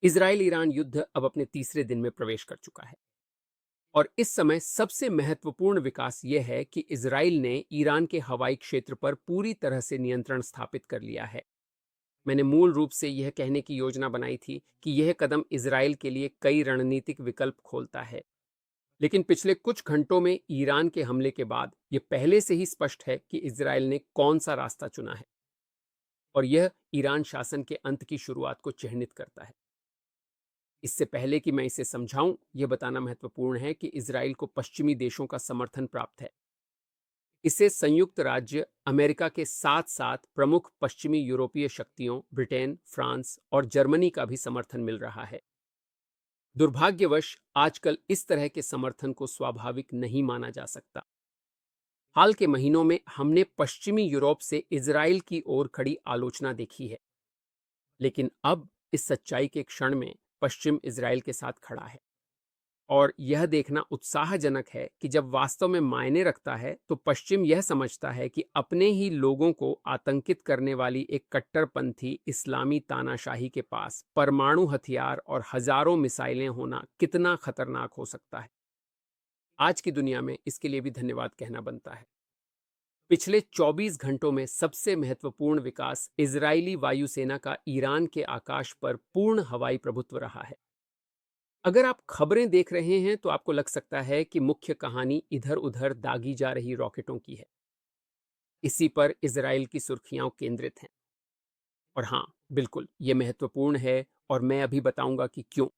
Israel Iran युद्ध अब अपने तीसरे दिन में प्रवेश कर चुका है और इस समय सबसे महत्वपूर्ण विकास यह है कि इजराइल ने ईरान के हवाई क्षेत्र पर पूरी तरह से नियंत्रण स्थापित कर लिया है। मैंने मूल रूप से यह कहने की योजना बनाई थी कि यह कदम इजराइल के लिए कई रणनीतिक विकल्प खोलता है, लेकिन पिछले कुछ घंटों में ईरान के हमले के बाद यह पहले से ही स्पष्ट है कि इजराइल ने कौन सा रास्ता चुना है और यह ईरान शासन के अंत की शुरुआत को चिह्नित करता है। इससे पहले कि मैं इसे समझाऊं, यह बताना महत्वपूर्ण है कि इजराइल को पश्चिमी देशों का समर्थन प्राप्त है। इसे संयुक्त राज्य अमेरिका के साथ साथ प्रमुख पश्चिमी यूरोपीय शक्तियों ब्रिटेन, फ्रांस और जर्मनी का भी समर्थन मिल रहा है। दुर्भाग्यवश आजकल इस तरह के समर्थन को स्वाभाविक नहीं माना जा सकता। हाल के महीनों में हमने पश्चिमी यूरोप से इजराइल की ओर खड़ी आलोचना देखी है, लेकिन अब इस सच्चाई के क्षण में पश्चिम इजराइल के साथ खड़ा है और यह देखना उत्साहजनक है कि जब वास्तव में मायने रखता है तो पश्चिम यह समझता है कि अपने ही लोगों को आतंकित करने वाली एक कट्टरपंथी इस्लामी तानाशाही के पास परमाणु हथियार और हजारों मिसाइलें होना कितना खतरनाक हो सकता है। आज की दुनिया में इसके लिए भी धन्यवाद कहना बनता है। पिछले 24 घंटों में सबसे महत्वपूर्ण विकास इजरायली वायुसेना का ईरान के आकाश पर पूर्ण हवाई प्रभुत्व रहा है। अगर आप खबरें देख रहे हैं तो आपको लग सकता है कि मुख्य कहानी इधर उधर दागी जा रही रॉकेटों की है। इसी पर इजराइल की सुर्खियां केंद्रित हैं। और हाँ, बिल्कुल ये महत्वपूर्ण है और मैं अभी बताऊंगा कि क्यों।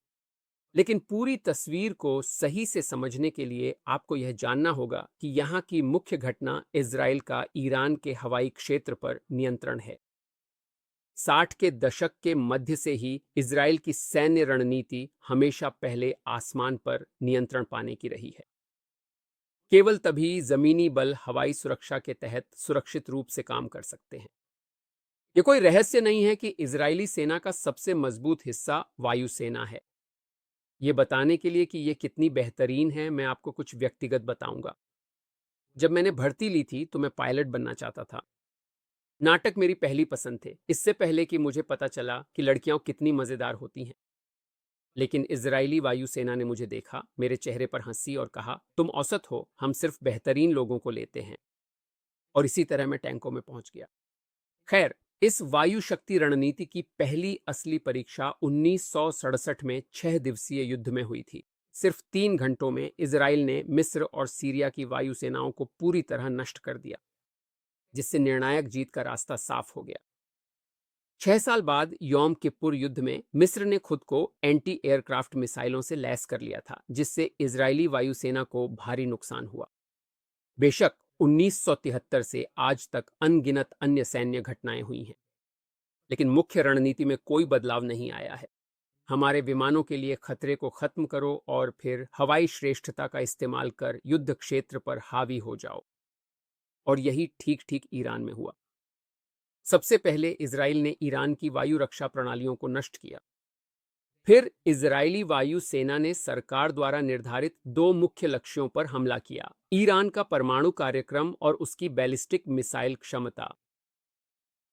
लेकिन पूरी तस्वीर को सही से समझने के लिए आपको यह जानना होगा कि यहाँ की मुख्य घटना इजराइल का ईरान के हवाई क्षेत्र पर नियंत्रण है। 60 के दशक के मध्य से ही इजराइल की सैन्य रणनीति हमेशा पहले आसमान पर नियंत्रण पाने की रही है। केवल तभी जमीनी बल हवाई सुरक्षा के तहत सुरक्षित रूप से काम कर सकते हैं। यह कोई रहस्य नहीं है कि इजरायली सेना का सबसे मजबूत हिस्सा वायुसेना है। ये बताने के लिए कि ये कितनी बेहतरीन है, मैं आपको कुछ व्यक्तिगत बताऊंगा। जब मैंने भर्ती ली थी तो मैं पायलट बनना चाहता था। नाटक मेरी पहली पसंद थे, इससे पहले कि मुझे पता चला कि लड़कियां कितनी मजेदार होती हैं। लेकिन इजरायली वायुसेना ने मुझे देखा, मेरे चेहरे पर हंसी और कहा, तुम औसत हो, हम सिर्फ बेहतरीन लोगों को लेते हैं। और इसी तरह मैं टैंकों में पहुंच गया। खैर, इस वायु शक्ति रणनीति की पहली असली परीक्षा 1967 में 6 दिवसीय युद्ध में हुई थी। सिर्फ 3 घंटों में इजराइल ने मिस्र और सीरिया की वायुसेनाओं को पूरी तरह नष्ट कर दिया, जिससे निर्णायक जीत का रास्ता साफ हो गया। 6 साल बाद यौम किप्पुर युद्ध में मिस्र ने खुद को एंटी एयरक्राफ्ट मिसाइलों से लैस कर लिया था, जिससे इजरायली वायुसेना को भारी नुकसान हुआ। बेशक 1973 से आज तक अनगिनत अन्य सैन्य घटनाएं हुई हैं, लेकिन मुख्य रणनीति में कोई बदलाव नहीं आया है। हमारे विमानों के लिए खतरे को खत्म करो और फिर हवाई श्रेष्ठता का इस्तेमाल कर युद्ध क्षेत्र पर हावी हो जाओ। और यही ठीक ठीक ईरान में हुआ। सबसे पहले इजराइल ने ईरान की वायु रक्षा प्रणालियों को नष्ट किया। फिर इजरायली वायु सेना ने सरकार द्वारा निर्धारित 2 मुख्य लक्ष्यों पर हमला किया: ईरान का परमाणु कार्यक्रम और उसकी बैलिस्टिक मिसाइल क्षमता।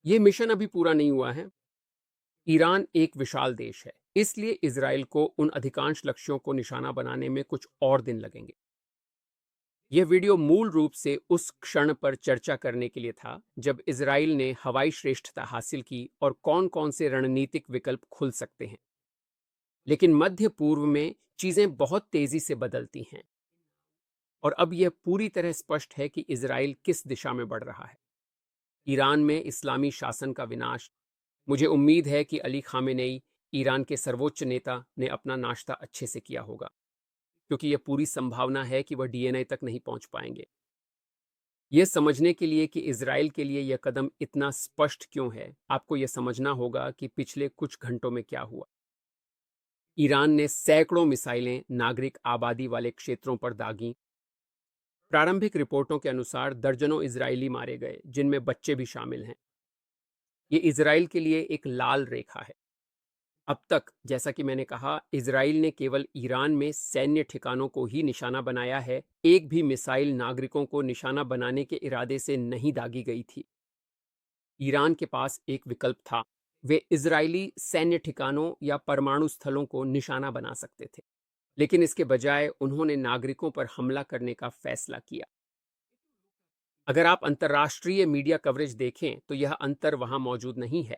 यह मिशन अभी पूरा नहीं हुआ है। ईरान एक विशाल देश है, इसलिए इजराइल को उन अधिकांश लक्ष्यों को निशाना बनाने में कुछ और दिन लगेंगे। यह वीडियो मूल रूप से उस क्षण पर चर्चा करने के लिए था जब इजराइल ने हवाई श्रेष्ठता हासिल की और कौन कौन से रणनीतिक विकल्प खुल सकते हैं। लेकिन मध्य पूर्व में चीजें बहुत तेजी से बदलती हैं और अब यह पूरी तरह स्पष्ट है कि इजराइल किस दिशा में बढ़ रहा है। ईरान में इस्लामी शासन का विनाश। मुझे उम्मीद है कि अली खामेनेई, ईरान के सर्वोच्च नेता, ने अपना नाश्ता अच्छे से किया होगा, क्योंकि यह पूरी संभावना है कि वह डीएनए तक नहीं पहुंच पाएंगे। यह समझने के लिए कि इजराइल के लिए यह कदम इतना स्पष्ट क्यों है, आपको यह समझना होगा कि पिछले कुछ घंटों में क्या हुआ। ईरान ने सैकड़ों मिसाइलें नागरिक आबादी वाले क्षेत्रों पर दागीं। प्रारंभिक रिपोर्टों के अनुसार दर्जनों इजरायली मारे गए, जिनमें बच्चे भी शामिल हैं। ये इजराइल के लिए एक लाल रेखा है। अब तक, जैसा कि मैंने कहा, इजराइल ने केवल ईरान में सैन्य ठिकानों को ही निशाना बनाया है। एक भी मिसाइल नागरिकों को निशाना बनाने के इरादे से नहीं दागी गई थी। ईरान के पास एक विकल्प था, वे इजरायली सैन्य ठिकानों या परमाणु स्थलों को निशाना बना सकते थे, लेकिन इसके बजाय उन्होंने नागरिकों पर हमला करने का फैसला किया। अगर आप अंतर्राष्ट्रीय मीडिया कवरेज देखें तो यह अंतर वहां मौजूद नहीं है।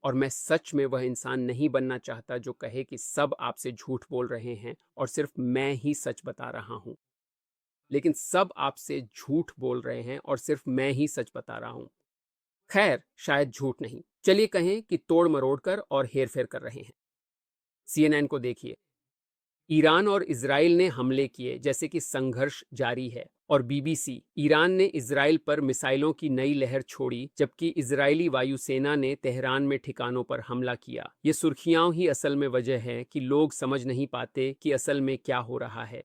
और मैं सच में वह इंसान नहीं बनना चाहता जो कहे कि सब आपसे झूठ बोल रहे हैं और सिर्फ मैं ही सच बता रहा हूं। लेकिन सब आपसे झूठ बोल रहे हैं और सिर्फ मैं ही सच बता रहा हूं। खैर, शायद झूठ नहीं, चलिए कहें कि तोड़ मरोड़ कर और हेरफेर कर रहे हैं। सीएनएन को देखिए, ईरान और इजराइल ने हमले किए जैसे कि संघर्ष जारी है। और बीबीसी, ईरान ने इजराइल पर मिसाइलों की नई लहर छोड़ी जबकि इजरायली वायुसेना ने तेहरान में ठिकानों पर हमला किया। ये सुर्खियां ही असल में वजह है कि लोग समझ नहीं पाते कि असल में क्या हो रहा है।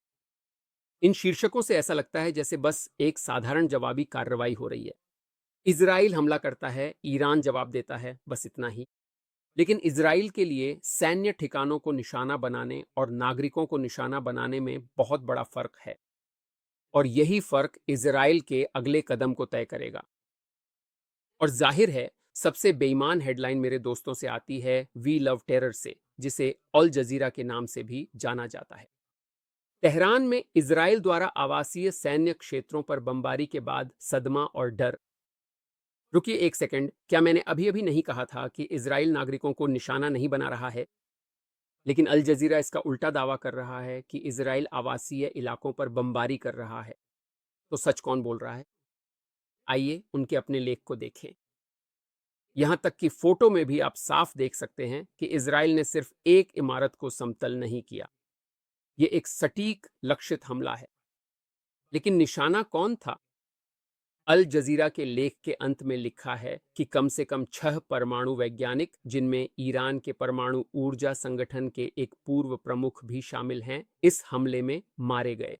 इन शीर्षकों से ऐसा लगता है जैसे बस एक साधारण जवाबी कार्रवाई हो रही है। इजराइल हमला करता है, ईरान जवाब देता है, बस इतना ही। लेकिन इजराइल के लिए सैन्य ठिकानों को निशाना बनाने और नागरिकों को निशाना बनाने में बहुत बड़ा फर्क है। और यही फर्क इजराइल के अगले कदम को तय करेगा। और जाहिर है, सबसे बेईमान हेडलाइन मेरे दोस्तों से आती है वी लव टेरर से, जिसे अल जजीरा के नाम से भी जाना जाता है। तेहरान में इजराइल द्वारा आवासीय सैन्य क्षेत्रों पर बमबारी के बाद सदमा और डर। रुकिए एक सेकंड, क्या मैंने अभी अभी नहीं कहा था कि इजराइल नागरिकों को निशाना नहीं बना रहा है? लेकिन अल जजीरा इसका उल्टा दावा कर रहा है कि इजराइल आवासीय इलाकों पर बमबारी कर रहा है। तो सच कौन बोल रहा है? आइए उनके अपने लेख को देखें। यहां तक कि फोटो में भी आप साफ देख सकते हैं कि इजराइल ने सिर्फ एक इमारत को समतल नहीं किया। ये एक सटीक लक्षित हमला है। लेकिन निशाना कौन था? अल जजीरा के लेख के अंत में लिखा है कि कम से कम 6 परमाणु वैज्ञानिक, जिनमें ईरान के परमाणु ऊर्जा संगठन के एक पूर्व प्रमुख भी शामिल हैं, इस हमले में मारे गए।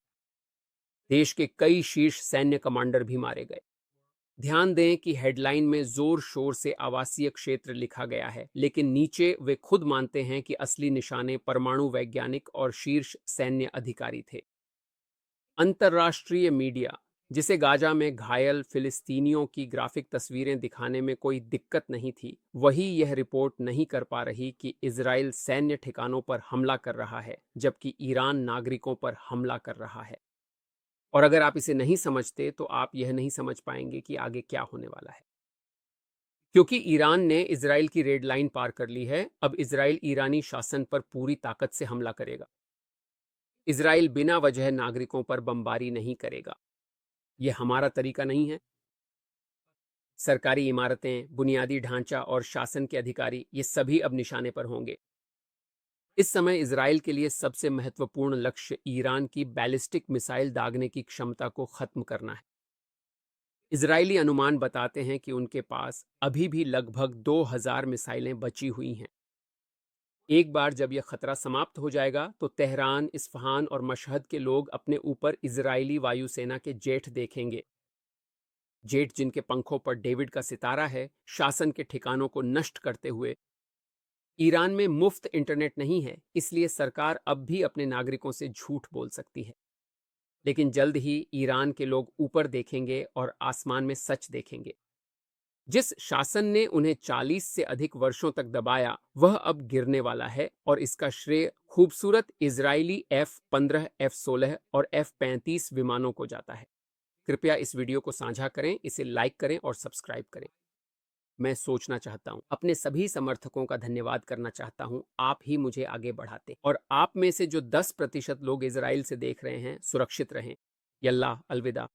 देश के कई शीर्ष सैन्य कमांडर भी मारे गए। ध्यान दें कि हेडलाइन में जोर शोर से आवासीय क्षेत्र लिखा गया है, लेकिन नीचे वे खुद मानते हैं कि असली निशाने परमाणु वैज्ञानिक और शीर्ष सैन्य अधिकारी थे। अंतर्राष्ट्रीय मीडिया, जिसे गाजा में घायल फिलिस्तीनियों की ग्राफिक तस्वीरें दिखाने में कोई दिक्कत नहीं थी, वही यह रिपोर्ट नहीं कर पा रही कि इजराइल सैन्य ठिकानों पर हमला कर रहा है जबकि ईरान नागरिकों पर हमला कर रहा है। और अगर आप इसे नहीं समझते तो आप यह नहीं समझ पाएंगे कि आगे क्या होने वाला है। क्योंकि ईरान ने इजराइल की रेड लाइन पार कर ली है, अब इजराइल ईरानी शासन पर पूरी ताकत से हमला करेगा। इजराइल बिना वजह नागरिकों पर बमबारी नहीं करेगा। यह हमारा तरीका नहीं है। सरकारी इमारतें, बुनियादी ढांचा और शासन के अधिकारी, ये सभी अब निशाने पर होंगे। इस समय इजराइल के लिए सबसे महत्वपूर्ण लक्ष्य ईरान की बैलिस्टिक मिसाइल दागने की क्षमता को खत्म करना है। इजरायली अनुमान बताते हैं कि उनके पास अभी भी लगभग 2000 मिसाइलें बची हुई हैं। एक बार जब यह खतरा समाप्त हो जाएगा तो तेहरान, इस्फहान और मशहद के लोग अपने ऊपर इजरायली वायुसेना के जेट देखेंगे। जेट जिनके पंखों पर डेविड का सितारा है, शासन के ठिकानों को नष्ट करते हुए। ईरान में मुफ्त इंटरनेट नहीं है, इसलिए सरकार अब भी अपने नागरिकों से झूठ बोल सकती है। लेकिन जल्द ही ईरान के लोग ऊपर देखेंगे और आसमान में सच देखेंगे। जिस शासन ने उन्हें 40 से अधिक वर्षों तक दबाया, वह अब गिरने वाला है और इसका श्रेय खूबसूरत इजरायली F-15, F-16 और F-35 विमानों को जाता है। कृपया इस वीडियो को साझा करें, इसे लाइक करें और सब्सक्राइब करें। मैं सोचना चाहता हूं, अपने सभी समर्थकों का धन्यवाद करना चाहता हूं। आप ही मुझे आगे बढ़ाते, और आप में से जो 10% लोग इजराइल से देख रहे हैं, सुरक्षित रहें। यल्लाह, अलविदा।